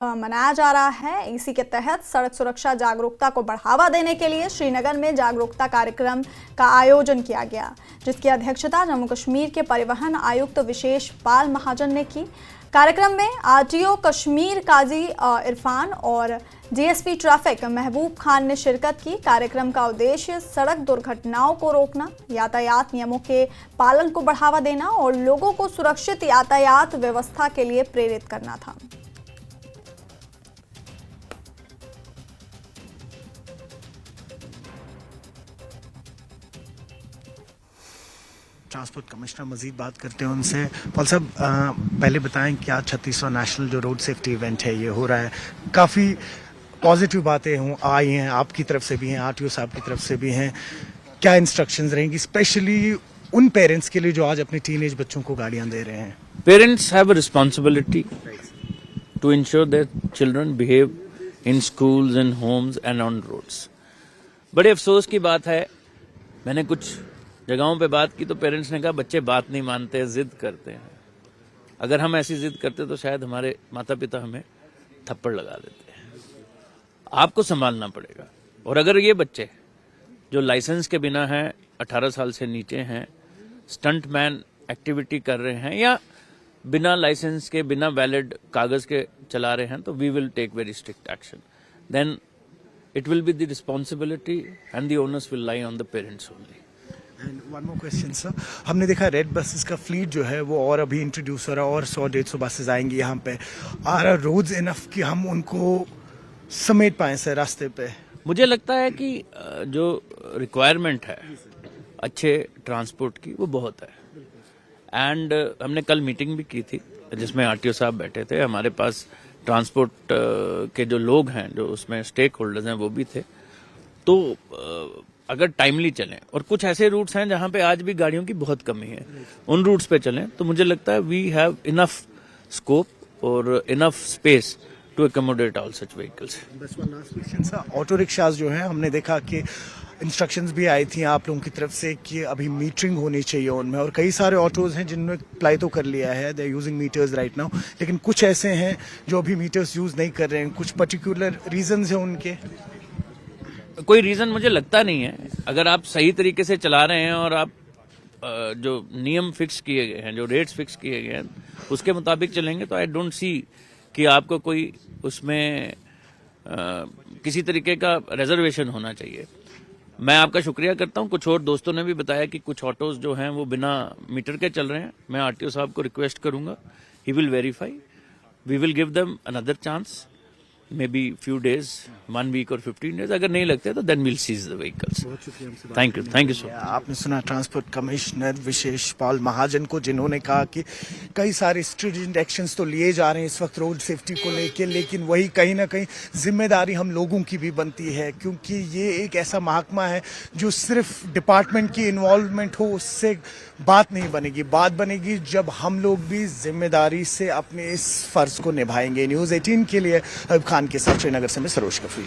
मनाया जा रहा है। इसी के तहत सड़क सुरक्षा जागरूकता को बढ़ावा देने के लिए श्रीनगर में जागरूकता कार्यक्रम का आयोजन किया गया, जिसकी अध्यक्षता जम्मू कश्मीर के परिवहन आयुक्त विशेष पाल महाजन ने की। कार्यक्रम में आरटीओ कश्मीर काजी इरफान और डीएसपी ट्रैफिक महबूब खान ने शिरकत की। कार्यक्रम का उद्देश्य सड़क दुर्घटनाओं को रोकना, यातायात नियमों के पालन को बढ़ावा देना और लोगों को सुरक्षित यातायात व्यवस्था के लिए प्रेरित करना था। ट्रांसपोर्ट कमिश्नर मजीद बात करते हैं उनसे। पॉल साहब, पहले बताएं क्या 36वां नेशनल जो रोड सेफ्टी इवेंट है ये हो रहा है, काफ़ी पॉजिटिव बातें आई हैं, आपकी तरफ से भी हैं, आरटीओ साहब की तरफ से भी हैं। क्या इंस्ट्रक्शंस रहेंगी स्पेशली उन पेरेंट्स के लिए जो आज अपने टीनेज बच्चों को गाड़ियां दे रहे हैं? Parents have a responsibility to ensure that children behave in schools, in homes and on roads. बड़े अफसोस की बात है, मैंने कुछ जगहों पे बात की तो पेरेंट्स ने कहा बच्चे बात नहीं मानते, जिद करते हैं। अगर हम ऐसी जिद करते तो शायद हमारे माता पिता हमें थप्पड़ लगा देते हैं। आपको संभालना पड़ेगा। और अगर ये बच्चे जो लाइसेंस के बिना हैं, 18 साल से नीचे हैं, स्टंट मैन एक्टिविटी कर रहे हैं या बिना लाइसेंस के, बिना वैलिड कागज के चला रहे हैं, तो we will take very strict action. Then it will be the responsibility and the owners will lie on the parents only. And one more question sir, हमने देखा रेड बसेस का फ्लीट जो है वो और अभी इंट्रोड्यूस हो रहा है और 100-150 बसेस आएंगी यहाँ पे। आर आर रोड्स इनफ कि हम उनको समेट पाएं सर रास्ते पे? मुझे लगता है कि जो रिक्वायरमेंट है अच्छे ट्रांसपोर्ट की वो बहुत है। एंड हमने कल मीटिंग भी की थी जिसमें आरटीओ साहब बैठे थे, हमारे पास ट्रांसपोर्ट के जो लोग हैं, जो उसमें स्टेक होल्डर्स हैं, वो भी थे। तो अगर टाइमली चलें, और कुछ ऐसे रूट्स हैं जहां पे आज भी गाड़ियों की बहुत कमी है, उन रूट्स पे चलें, तो मुझे लगता है वी हैव इनफ स्कोप और enough space to accommodate all such vehicles. बस one last question sir, auto rickshaws जो हैं, हमने देखा कि इंस्ट्रक्शंस भी आई थी आप लोगों की तरफ से कि अभी मीटरिंग होनी चाहिए उनमें, और कई सारे ऑटोज हैं जिन्होंने अप्लाई तो कर लिया है, they are using meters right now, लेकिन कुछ ऐसे हैं जो अभी मीटर्स यूज नहीं कर रहे हैं। कुछ पर्टिकुलर रीजंस हैं उनके? कोई रीजन मुझे लगता नहीं है। अगर आप सही तरीके से चला रहे हैं और आप जो नियम फिक्स किए गए हैं, जो रेट्स फिक्स किए गए हैं, उसके मुताबिक चलेंगे, तो आई डोंट सी कि आपको कोई उसमें किसी तरीके का रिजर्वेशन होना चाहिए। मैं आपका शुक्रिया करता हूं। कुछ और दोस्तों ने भी बताया कि कुछ ऑटोज जो हैं वो बिना मीटर के चल रहे हैं। मैं आरटीओ साहब को रिक्वेस्ट करूंगा, he will verify, we will give them another chance, may be few days, 1 week और 15 डेज। अगर नहीं लगते तो then will seize the vehicles. Thank you so much. आपने सुना ट्रांसपोर्ट कमिश्नर विशेष पाल महाजन को, जिन्होंने कहा कि कई सारे स्ट्रिजेंट एक्शंस तो लिए जा रहे हैं इस वक्त रोड सेफ्टी को लेके, लेकिन वही कहीं ना कहीं जिम्मेदारी हम लोगों की भी बनती है, क्योंकि ये एक ऐसा महकमा है जो सिर्फ डिपार्टमेंट की इन्वॉल्वमेंट हो उससे बात नहीं बनेगी। बात बनेगी जब हम लोग भी जिम्मेदारी से अपने इस फर्ज को निभाएंगे। न्यूज़ 18 के लिए अयूब खान के साथ श्रीनगर से मैं सरोज कफील।